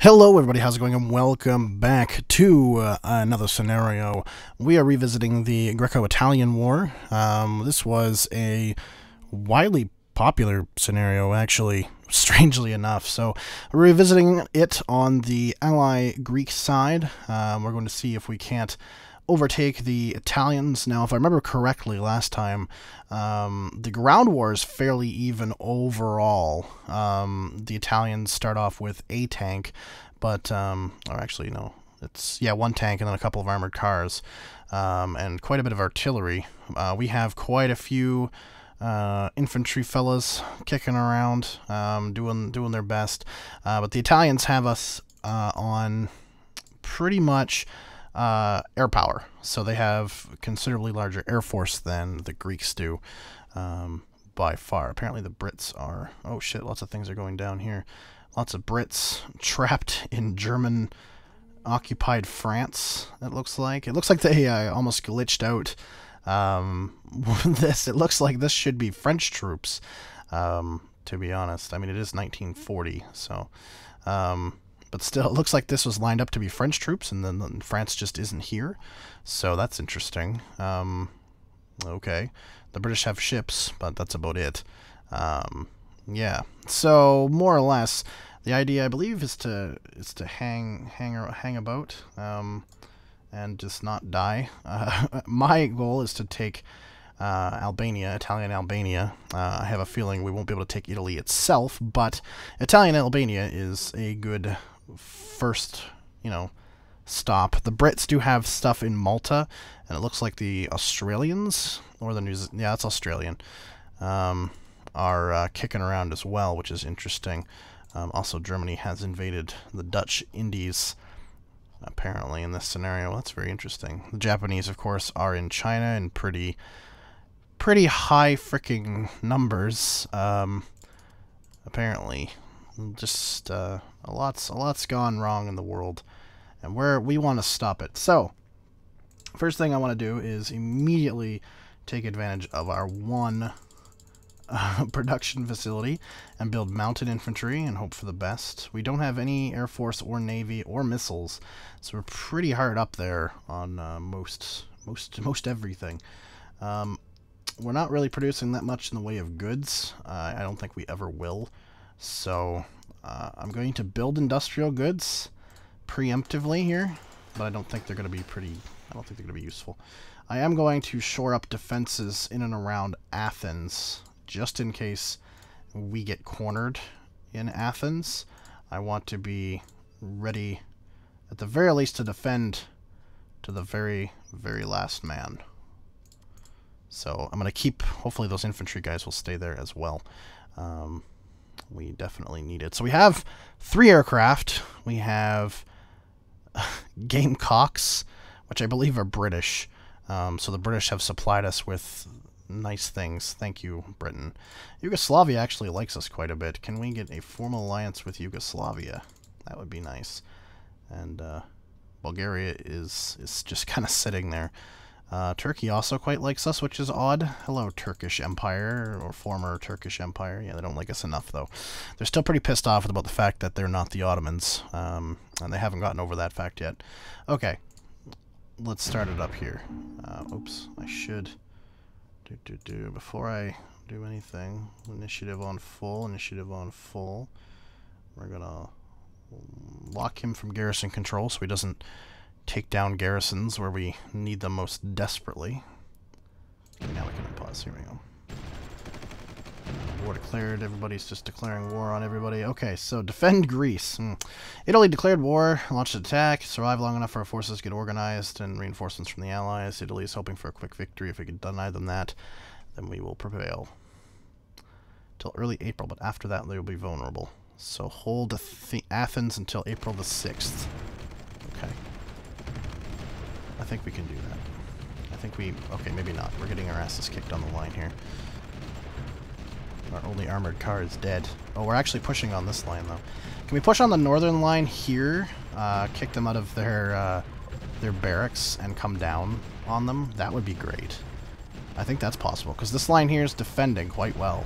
Hello everybody, how's it going, and welcome back to another scenario. We are revisiting the Greco-Italian War. This was a widely popular scenario, actually, strangely enough. So we're revisiting it on the ally Greek side. We're going to see if we can't overtake the Italians. Now, if I remember correctly last time, the ground war is fairly even overall. The Italians start off with a tank, but, or actually, no, it's, yeah, one tank and then a couple of armored cars, and quite a bit of artillery. We have quite a few infantry fellas kicking around, doing their best, but the Italians have us on pretty much air power, so they have considerably larger air force than the Greeks do, by far. Apparently the Brits are, oh shit, lots of things are going down here. Lots of Brits trapped in German occupied France, it looks like. It looks like they almost glitched out this. It looks like this should be French troops, to be honest. I mean, it is 1940, so but still, it looks like this was lined up to be French troops, and then France just isn't here. So that's interesting. Okay. The British have ships, but that's about it. Yeah. So, more or less, the idea, I believe, is to hang about, and just not die. My goal is to take Albania, Italian Albania. I have a feeling we won't be able to take Italy itself, but Italian Albania is a good first, stop. The Brits do have stuff in Malta, and it looks like the Australians, or the yeah, it's Australian, are kicking around as well, which is interesting. Also, Germany has invaded the Dutch Indies, apparently, in this scenario. That's very interesting. The Japanese, of course, are in China in pretty high freaking numbers, apparently. Just a lot's gone wrong in the world, and we want to stop it. So, first thing I want to do is immediately take advantage of our one production facility and build mounted infantry and hope for the best. We don't have any Air Force or Navy or missiles, so we're pretty hard up there on most everything. We're not really producing that much in the way of goods. I don't think we ever will. So I'm going to build industrial goods preemptively here, but I don't think they're going to be useful. I am going to shore up defenses in and around Athens, just in case we get cornered in Athens. I want to be ready, at the very least, to defend to the very, very last man. So I'm going to keep, hopefully those infantry guys will stay there as well. We definitely need it. So we have 3 aircraft. We have Gamecocks, which I believe are British. So the British have supplied us with nice things. Thank you, Britain. Yugoslavia actually likes us quite a bit. Can we get a formal alliance with Yugoslavia? That would be nice. And Bulgaria is just kind of sitting there. Turkey also quite likes us, which is odd. Hello, Turkish Empire, or former Turkish Empire. Yeah, they don't like us enough, though. They're still pretty pissed off about the fact that they're not the Ottomans, and they haven't gotten over that fact yet. Okay, let's start it up here. Oops, I should before I do anything, initiative on full. We're gonna lock him from garrison control so he doesn't take down garrisons where we need them most desperately. Okay, now we can pause. Here we go. War declared. Everybody's just declaring war on everybody. Okay, so defend Greece. Italy declared war, launched an attack, survived long enough for our forces to get organized and reinforcements from the Allies. Italy is hoping for a quick victory. If we can deny them that, then we will prevail. Till early April, but after that they will be vulnerable. So hold Athens until April the 6th. Okay. I think we can do that. I think okay, maybe not. We're getting our asses kicked on the line here. Our only armored car is dead. Oh, we're actually pushing on this line, though. Can we push on the northern line here? Kick them out of their barracks and come down on them? That would be great. I think that's possible, because this line here is defending quite well.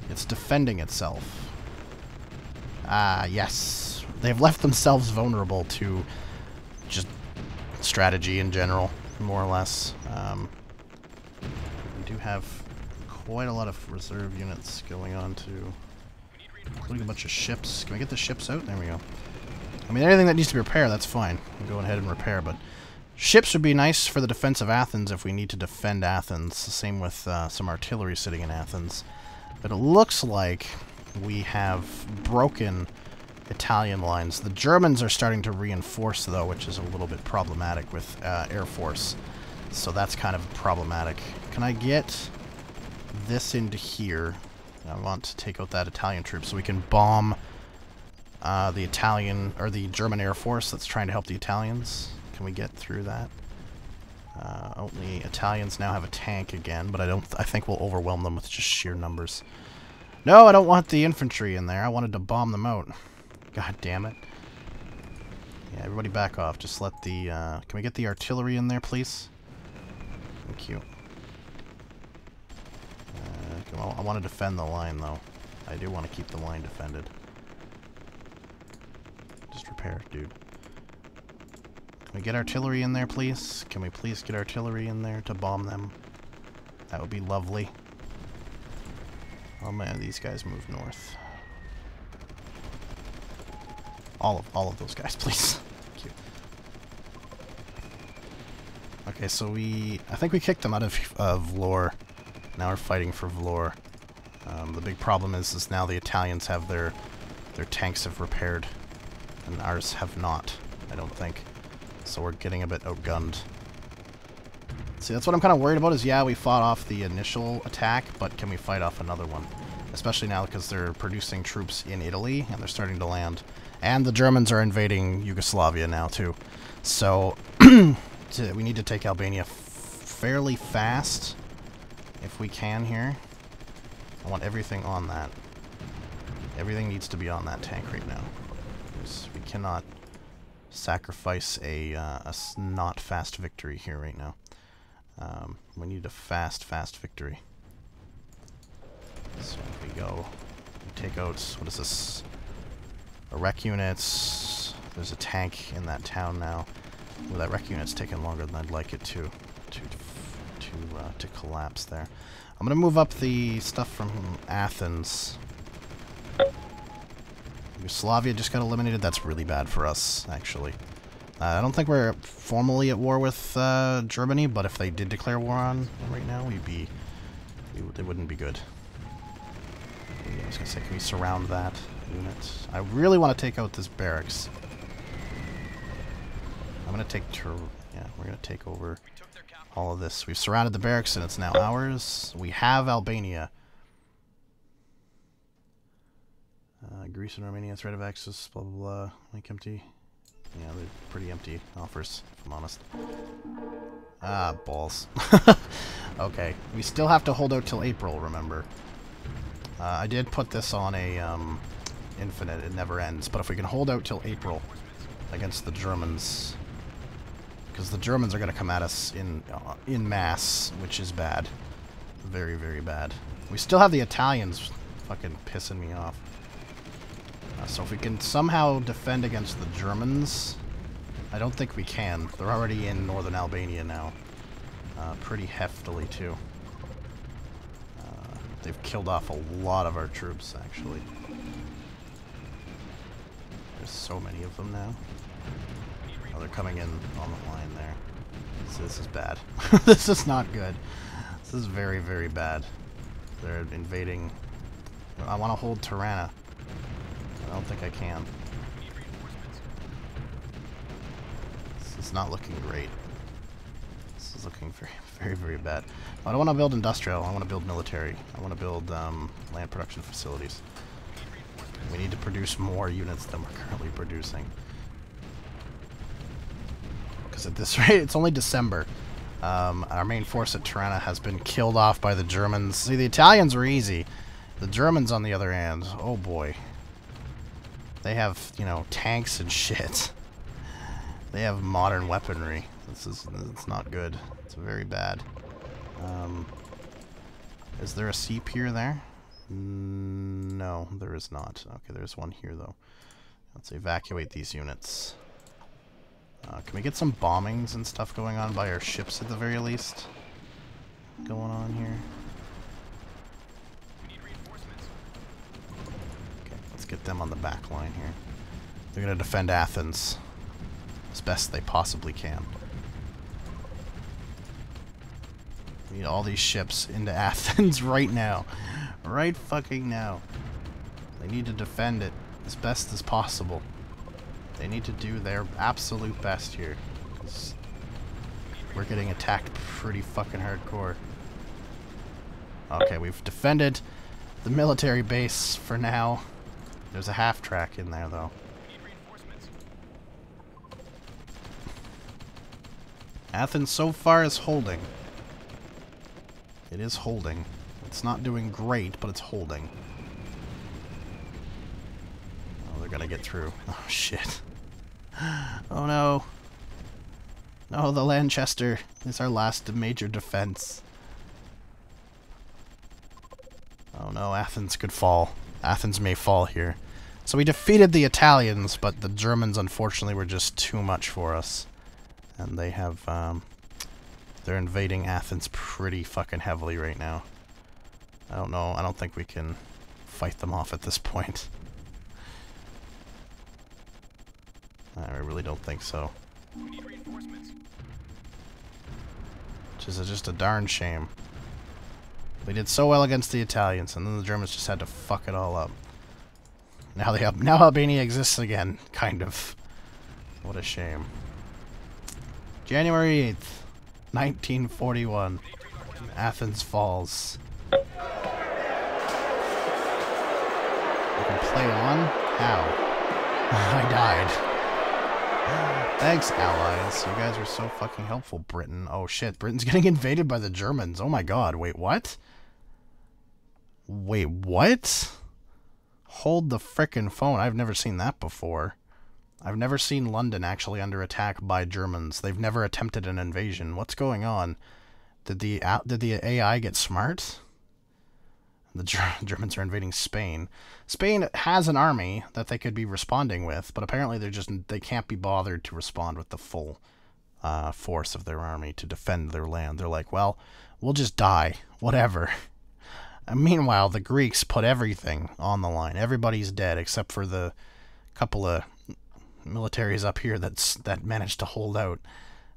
It's defending itself. Yes. They've left themselves vulnerable to just strategy in general, more or less. We do have quite a lot of reserve units going on too, including a bunch of ships. Can we get the ships out? There we go. I mean, anything that needs to be repaired, that's fine. We'll go ahead and repair, but ships would be nice for the defense of Athens if we need to defend Athens. Same with some artillery sitting in Athens. But it looks like we have broken Italian lines. The Germans are starting to reinforce, though, which is a little bit problematic with Air Force. So that's kind of problematic. Can I get this into here? I want to take out that Italian troop so we can bomb the Italian, or the German Air Force that's trying to help the Italians. Can we get through that? Only Italians now have a tank again, but I think we'll overwhelm them with just sheer numbers. No, I don't want the infantry in there. I wanted to bomb them out. God damn it. Yeah, everybody back off. Just let the, can we get the artillery in there, please? Thank you. I want to defend the line, though. I do want to keep the line defended. Just repair, dude. Can we get artillery in there, please? Can we please get artillery in there to bomb them? That would be lovely. Oh man, these guys move north. All of those guys, please. Thank you. Okay, so I think we kicked them out of Vlor. Now we're fighting for Vlor. The big problem is now the Italians have their tanks have repaired, and ours have not, I don't think. So we're getting a bit outgunned. See, that's what I'm kind of worried about is, yeah, we fought off the initial attack, but can we fight off another one? Especially now because they're producing troops in Italy, and they're starting to land. And the Germans are invading Yugoslavia now, too. So, we need to take Albania fairly fast, if we can here. I want everything on that. Everything needs to be on that tank right now. We cannot sacrifice a not fast victory here right now. We need a fast victory. So if we go, we take out, what is this? The rec units. There's a tank in that town now. Well, that rec unit's taking longer than I'd like it to collapse there. I'm gonna move up the stuff from Athens. Yugoslavia just got eliminated. That's really bad for us, actually. I don't think we're formally at war with Germany, but if they did declare war on right now, it wouldn't be good. I was gonna say, can we surround that unit? I really want to take out this barracks. I'm gonna take yeah, we're gonna take over all of this. We've surrounded the barracks and it's now ours. We have Albania. Greece and Romania, threat of access, blah blah blah. Like empty. Yeah, they're pretty empty offers, if I'm honest. Ah, balls. Okay, we still have to hold out till April, remember. I did put this on a infinite, it never ends, but if we can hold out till April against the Germans, because the Germans are going to come at us in mass, which is bad. Very, very bad. We still have the Italians fucking pissing me off. So if we can somehow defend against the Germans, I don't think we can. They're already in northern Albania now. Pretty heftily, too. They've killed off a lot of our troops, actually. There's so many of them now. Oh, they're coming in on the line there. So this is bad. This is not good. This is very, very bad. They're invading. I want to hold Tirana. I don't think I can. This is not looking great. This is looking very, very, very bad. I don't want to build industrial. I want to build military. I want to build land production facilities. We need to produce more units than we're currently producing. Because at this rate, it's only December. Our main force at Tirana has been killed off by the Germans. See, the Italians are easy. The Germans, on the other hand, oh boy. They have, you know, tanks and shit. They have modern weaponry. It's not good. It's very bad. Is there a sea pier there? No, there is not. Okay, there's one here, though. Let's evacuate these units. Can we get some bombings and stuff going on by our ships at the very least? Going on here. Okay, let's get them on the back line here. They're gonna defend Athens as best they possibly can. We need all these ships into Athens right now. Right fucking now. They need to defend it as best as possible. They need to do their absolute best here. 'Cause we're getting attacked pretty fucking hardcore. Okay, we've defended the military base for now. There's a half-track in there, though. Athens so far is holding. It is holding. It's not doing great, but it's holding. Oh, they're gonna get through. Oh, shit. Oh, no. No, the Lanchester is our last major defense. Oh, no, Athens could fall. Athens may fall here. So we defeated the Italians, but the Germans, unfortunately, were just too much for us. And they have, they're invading Athens pretty fucking heavily right now. I don't know. I don't think we can fight them off at this point. I really don't think so. We need reinforcements. Which is just a darn shame. We did so well against the Italians, and then the Germans just had to fuck it all up. Now Albania exists again, kind of. What a shame. January 8th, 1941. Athens falls. We can play on? How? I died. Thanks, allies. You guys were so fucking helpful, Britain. Oh shit, Britain's getting invaded by the Germans. Oh my god, wait, what? Wait, what? Hold the frickin' phone. I've never seen that before. I've never seen London actually under attack by Germans. They've never attempted an invasion. What's going on? Did the AI get smart? The Germans are invading Spain. Spain has an army that they could be responding with, but apparently they can't be bothered to respond with the full force of their army to defend their land. They're like, well, we'll just die. Whatever. And meanwhile, the Greeks put everything on the line. Everybody's dead except for the couple of militaries up here that managed to hold out.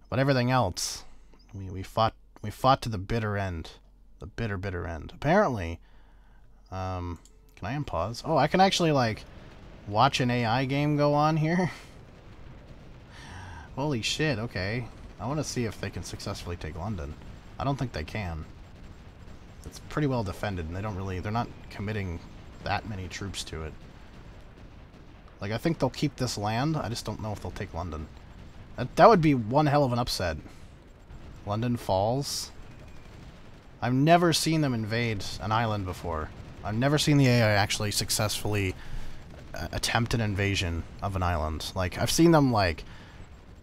But everything else, we fought to the bitter end. The bitter end. Apparently, can I unpause? Oh, I can actually, like, watch an AI game go on here? Holy shit, okay. I want to see if they can successfully take London. I don't think they can. It's pretty well defended, and they're not committing that many troops to it. Like, I think they'll keep this land, I just don't know if they'll take London. That would be one hell of an upset. London falls. I've never seen them invade an island before. I've never seen the AI actually successfully attempt an invasion of an island. Like, I've seen them, like,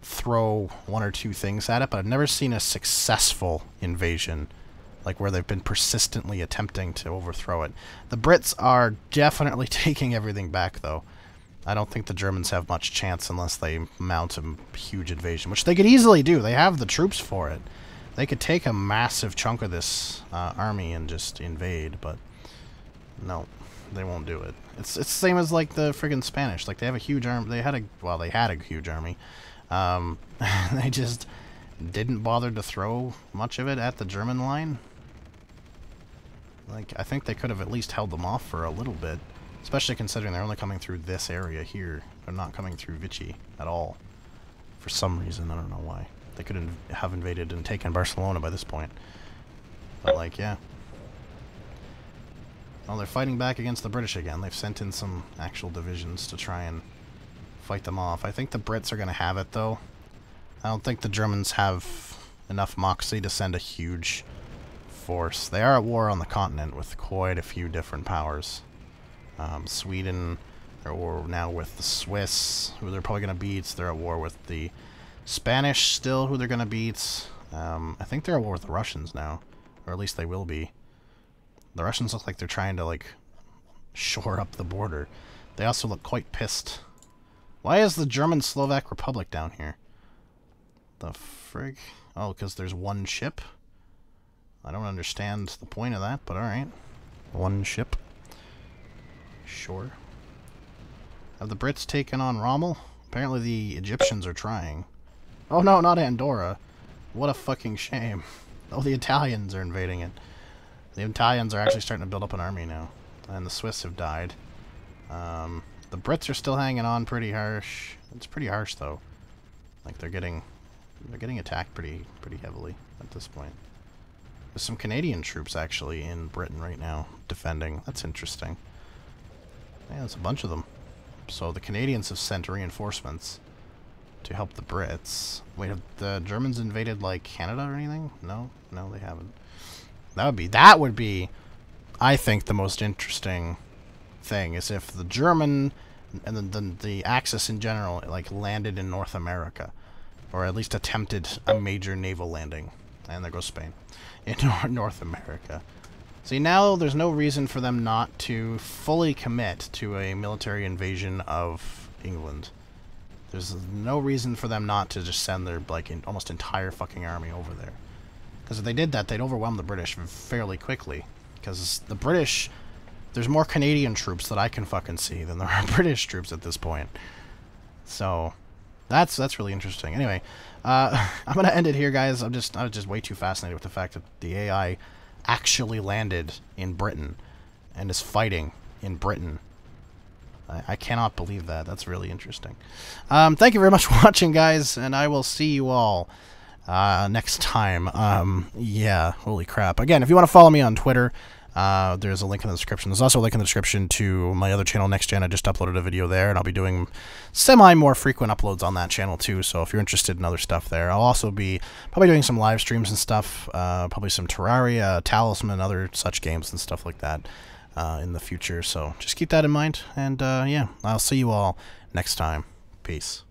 throw one or two things at it, but I've never seen a successful invasion, like where they've been persistently attempting to overthrow it. The Brits are definitely taking everything back, though. I don't think the Germans have much chance unless they mount a huge invasion, which they could easily do. They have the troops for it. They could take a massive chunk of this army and just invade, but no, they won't do it. It's the same as like the friggin' Spanish. Like, they have a huge army. They had a huge army. They just didn't bother to throw much of it at the German line. Like, I think they could have at least held them off for a little bit, especially considering they're only coming through this area here. They're not coming through Vichy at all. For some reason, I don't know why. They could have invaded and taken Barcelona by this point. But, like, yeah. Well, they're fighting back against the British again. They've sent in some actual divisions to try and fight them off. I think the Brits are going to have it, though. I don't think the Germans have enough moxie to send a huge force. They are at war on the continent with quite a few different powers. Sweden, they're at war now with the Swiss, who they're probably going to beat. They're at war with the Spanish still, who they're going to beat. I think they're at war with the Russians now, or at least they will be. The Russians look like they're trying to, like, shore up the border. They also look quite pissed Why is the German-Slovak Republic down here? The frig? Oh, because there's one ship? I don't understand the point of that, but alright. One ship. Sure. Have the Brits taken on Rommel? Apparently the Egyptians are trying. Oh no, not Andorra. What a fucking shame. Oh, the Italians are invading it. The Italians are actually starting to build up an army now. And the Swiss have died. The Brits are still hanging on pretty harsh. It's pretty harsh though. Like they're getting attacked pretty heavily at this point. There's some Canadian troops actually in Britain right now defending. That's interesting. Yeah, there's a bunch of them. So the Canadians have sent reinforcements to help the Brits. Wait, have the Germans invaded like Canada or anything? No, they haven't. That would be, I think, the most interesting thing is if the German and the Axis in general like landed in North America, or at least attempted a major naval landing. And there goes Spain in North America. See, now there's no reason for them not to fully commit to a military invasion of England. There's no reason for them not to just send their, like, almost entire fucking army over there. Because if they did that, they'd overwhelm the British fairly quickly. Because the British... There's more Canadian troops that I can fucking see than there are British troops at this point. So, that's really interesting. Anyway, I'm going to end it here, guys. I was just way too fascinated with the fact that the AI actually landed in Britain and is fighting in Britain. I cannot believe that. That's really interesting. Thank you very much for watching, guys, and I will see you all next time. Yeah, holy crap. Again, if you want to follow me on Twitter, there's a link in the description. There's also a link in the description to my other channel, Next Gen. I just uploaded a video there, and I'll be doing more frequent uploads on that channel too, so if you're interested in other stuff there. I'll also be probably doing some live streams and stuff, probably some Terraria, Talisman, other such games and stuff like that in the future, so just keep that in mind, and yeah, I'll see you all next time. Peace.